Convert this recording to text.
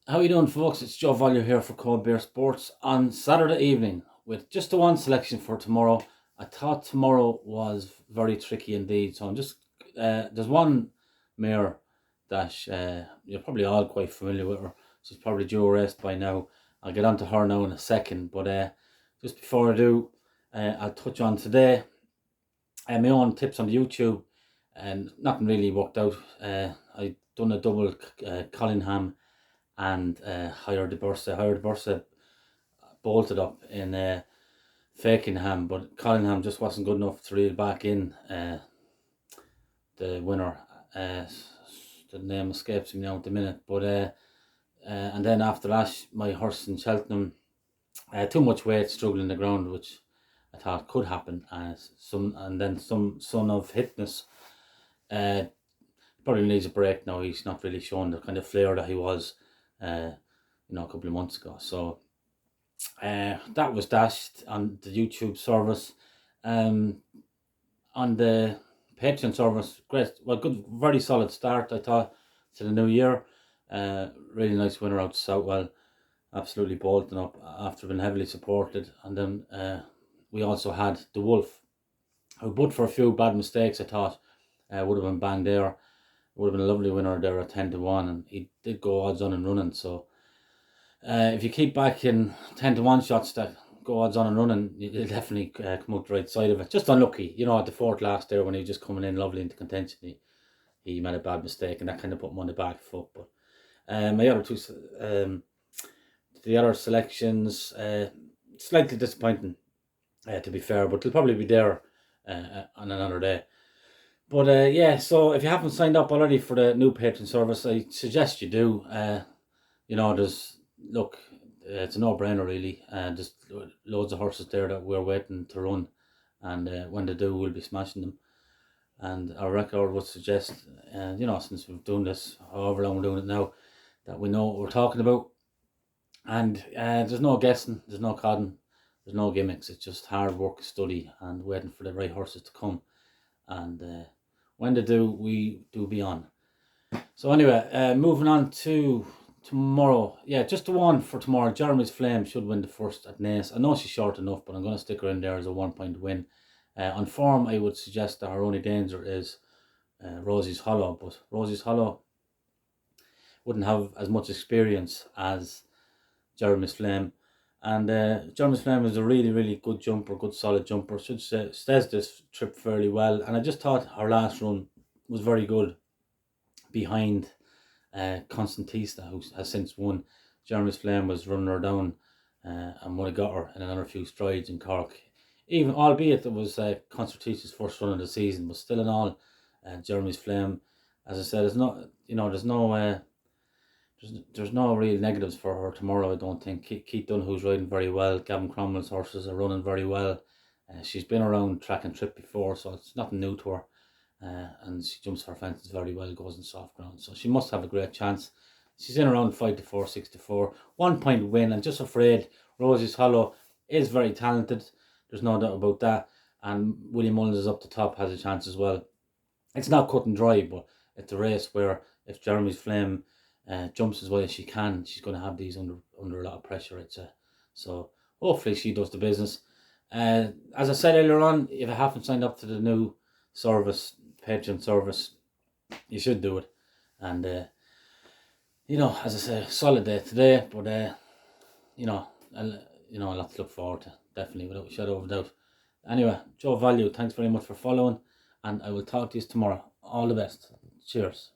How you doing, folks? It's Joe Value here for Cold Beer Sports on Saturday evening with just the one selection for tomorrow. I thought tomorrow was very tricky indeed, so I'm just there's one mare that you're probably all quite familiar with her. She's probably due a rest by now. I'll get on to her now in a second, but just before I do, I'll touch on today my own tips on YouTube, and nothing really worked out. I done a double Collingham and Higher de Bursa. Higher de Bursa bolted up in Fakenham, but Collingham just wasn't good enough to reel back in the winner. The name escapes me now at the minute, but and then after that, my horse in Cheltenham, too much weight, struggling the ground, which I thought could happen. Some son of Hitness. Probably needs a break now. He's not really showing the kind of flair that he was, a couple of months ago. So that was dashed on the YouTube service. On the Patreon service, great. Well, good, very solid start, I thought, to the new year. Really nice winner out to Southwell. Absolutely bolting up after being heavily supported. And then we also had the Wolf, who, but for a few bad mistakes, I thought would have been banged there. Would have been a lovely winner there at 10-1, and he did go odds on and running. So if you keep back in 10-1 shots that go odds on and running, you'll definitely come out the right side of it. Just unlucky, at the fourth last there when he was just coming in lovely into contention. He made a bad mistake, and that kind of put him on the back foot. But my other two, the other selections, slightly disappointing, to be fair, but they'll probably be there on another day. But so if you haven't signed up already for the new Patreon service, I suggest you do. It's a no-brainer really. There's loads of horses there that we're waiting to run, and when they do, we'll be smashing them. And our record would suggest, since we've done this, however long we're doing it now, that we know what we're talking about. And there's no guessing, there's no codding, there's no gimmicks. It's just hard work, study, and waiting for the right horses to come. And when they do, we do be on. So anyway, moving on to tomorrow. Yeah, just the one for tomorrow. Jeremy's Flame should win the first at Naas. I know she's short enough, but I'm going to stick her in there as a 1-point win. On form, I would suggest that her only danger is Rosie's Hollow, but Rosie's Hollow wouldn't have as much experience as Jeremy's Flame. And Jeremy's Flame is a really, really good jumper, good solid jumper. Should say stays this trip fairly well. And I just thought her last run was very good behind Constantista, who has since won. Jeremy's Flame was running her down and would have got her in another few strides in Cork. Even albeit it was Constantista's first run of the season, but still in all, Jeremy's Flame, as I said, is not. There's no real negatives for her tomorrow, I don't think. Keith Dunhu's riding very well. Gavin Cromwell's horses are running very well. She's been around track and trip before, so it's nothing new to her. And she jumps her fences very well, goes in soft ground. So she must have a great chance. She's in around 5-4, 6-4. 1-point win, and just afraid Rosie's Hollow is very talented. There's no doubt about that. And William Mullins is up the top, has a chance as well. It's not cut and dry, but it's a race where if Jeremy's Flame jumps as well as she can, she's going to have these under a lot of pressure, I'd say. So hopefully she does the business. As I said earlier on, if you haven't signed up to the new service, Patreon service, you should do it. And as I say, solid day today, but a lot to look forward to, definitely, without a shadow of a doubt. Anyway, Joe Value, thanks very much for following, and I will talk to you tomorrow. All the best. Cheers.